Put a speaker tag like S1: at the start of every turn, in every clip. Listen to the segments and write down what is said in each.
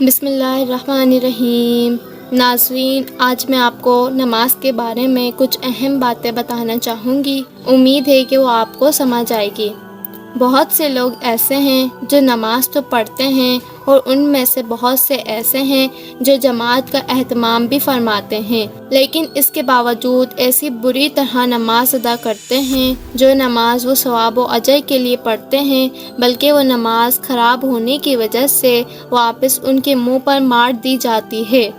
S1: بسم اللہ الرحمن الرحیم۔ ناظرین، آج میں آپ کو نماز کے بارے میں کچھ اہم باتیں بتانا چاہوں گی۔ امید ہے کہ وہ آپ کو سمجھ آئے گی۔ بہت سے لوگ ایسے ہیں جو نماز تو پڑھتے ہیں، اور ان میں سے بہت سے ایسے ہیں جو جماعت کا اہتمام بھی فرماتے ہیں، لیکن اس کے باوجود ایسی بری طرح نماز ادا کرتے ہیں جو نماز وہ ثواب و اجر کے لیے پڑھتے ہیں، بلکہ وہ نماز خراب ہونے کی وجہ سے واپس ان کے منہ پر مار دی جاتی ہے۔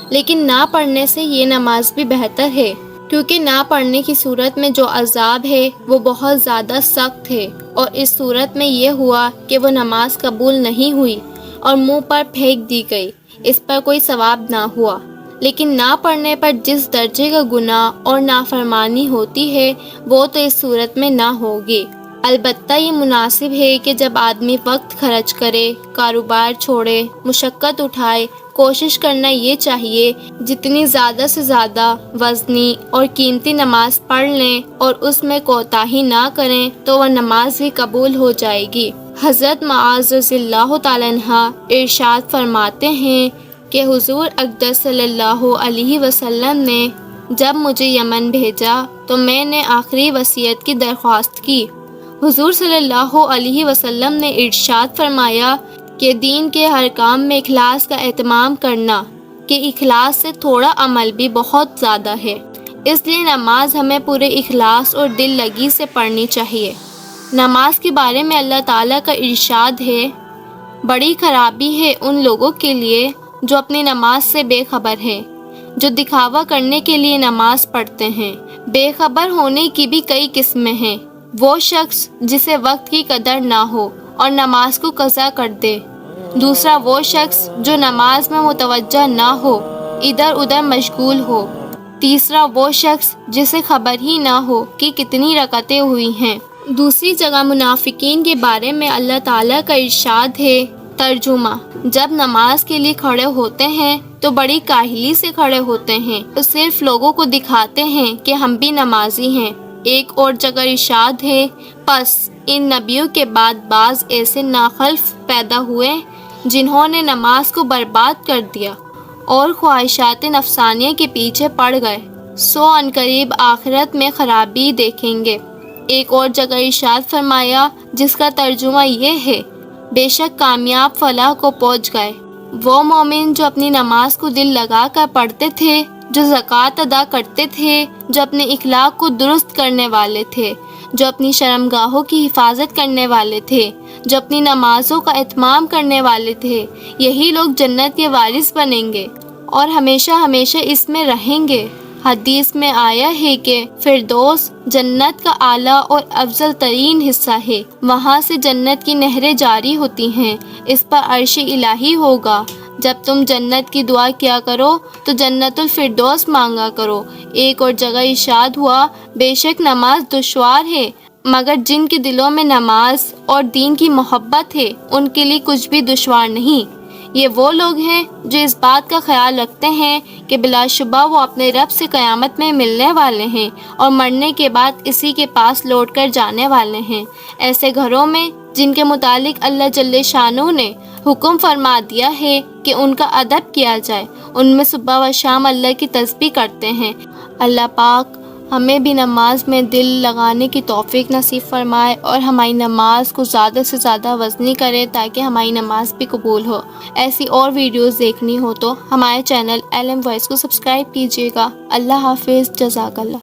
S1: لیکن نہ پڑھنے سے یہ نماز بھی بہتر ہے، کیونکہ نہ پڑھنے کی صورت میں جو عذاب ہے وہ بہت زیادہ سخت ہے، اور اس صورت میں یہ ہوا کہ وہ نماز قبول نہیں ہوئی اور منہ پر پھینک دی گئی، اس پر کوئی ثواب نہ ہوا۔ لیکن نہ پڑھنے پر جس درجے کا گناہ اور نافرمانی ہوتی ہے وہ تو اس صورت میں نہ ہوگی۔ البتہ یہ مناسب ہے کہ جب آدمی وقت خرچ کرے، کاروبار چھوڑے، مشقت اٹھائے، کوشش کرنا یہ چاہیے جتنی زیادہ سے زیادہ وزنی اور قیمتی نماز پڑھ لیں اور اس میں کوتاہی نہ کریں تو وہ نماز بھی قبول ہو جائے گی۔ حضرت معاذ رضی اللہ تعالیٰ عنہ ارشاد فرماتے ہیں کہ حضور اقدس صلی اللہ علیہ وسلم نے جب مجھے یمن بھیجا تو میں نے آخری وصیت کی درخواست کی۔ حضور صلی اللہ علیہ وسلم نے ارشاد فرمایا کہ دین کے ہر کام میں اخلاص کا اہتمام کرنا، کہ اخلاص سے تھوڑا عمل بھی بہت زیادہ ہے، اس لیے نماز ہمیں پورے اخلاص اور دل لگی سے پڑھنی چاہیے۔ نماز کے بارے میں اللہ تعالیٰ کا ارشاد ہے، بڑی خرابی ہے ان لوگوں کے لیے جو اپنی نماز سے بے خبر ہیں، جو دکھاوا کرنے کے لیے نماز پڑھتے ہیں۔ بے خبر ہونے کی بھی کئی قسمیں ہیں۔ وہ شخص جسے وقت کی قدر نہ ہو اور نماز کو قضا کر دے۔ دوسرا وہ شخص جو نماز میں متوجہ نہ ہو، ادھر ادھر مشغول ہو۔ تیسرا وہ شخص جسے خبر ہی نہ ہو کہ کتنی رکعتیں ہوئی ہیں۔ دوسری جگہ منافقین کے بارے میں اللہ تعالیٰ کا ارشاد ہے، ترجمہ: جب نماز کے لیے کھڑے ہوتے ہیں تو بڑی کاہلی سے کھڑے ہوتے ہیں، تو صرف لوگوں کو دکھاتے ہیں کہ ہم بھی نمازی ہیں۔ ایک اور جگہ ارشاد ہے، پس ان نبیوں کے بعد بعض ایسے ناخلف پیدا ہوئے جنہوں نے نماز کو برباد کر دیا اور خواہشات نفسانیہ کے پیچھے پڑ گئے، سو عنقریب آخرت میں خرابی دیکھیں گے۔ ایک اور جگہ ارشاد فرمایا جس کا ترجمہ یہ ہے، بے شک کامیاب فلاح کو پہنچ گئے وہ مومن جو اپنی نماز کو دل لگا کر پڑھتے تھے، جو زکوٰۃ ادا کرتے تھے، جو اپنے اخلاق کو درست کرنے والے تھے، جو اپنی شرمگاہوں کی حفاظت کرنے والے تھے، جو اپنی نمازوں کا اہتمام کرنے والے تھے۔ یہی لوگ جنت کے وارث بنیں گے اور ہمیشہ ہمیشہ اس میں رہیں گے۔ حدیث میں آیا ہے کہ فردوس جنت کا اعلیٰ اور افضل ترین حصہ ہے، وہاں سے جنت کی نہریں جاری ہوتی ہیں، اس پر عرش الہی ہوگا۔ جب تم جنت کی دعا کیا کرو تو جنت الفردوس مانگا کرو۔ ایک اور جگہ ارشاد ہوا، بے شک نماز دشوار ہے، مگر جن کے دلوں میں نماز اور دین کی محبت ہے ان کے لیے کچھ بھی دشوار نہیں۔ یہ وہ لوگ ہیں جو اس بات کا خیال رکھتے ہیں کہ بلا شبہ وہ اپنے رب سے قیامت میں ملنے والے ہیں اور مرنے کے بعد اسی کے پاس لوٹ کر جانے والے ہیں۔ ایسے گھروں میں جن کے متعلق اللہ جل شانہ نے حکم فرما دیا ہے کہ ان کا ادب کیا جائے، ان میں صبح و شام اللہ کی تسبیح کرتے ہیں۔ اللہ پاک ہمیں بھی نماز میں دل لگانے کی توفیق نصیب فرمائے اور ہماری نماز کو زیادہ سے زیادہ وزنی کرے تاکہ ہماری نماز بھی قبول ہو۔ ایسی اور ویڈیوز دیکھنی ہو تو ہمارے چینل LM Voice کو سبسکرائب کیجیے گا۔ اللہ حافظ، جزاک اللہ۔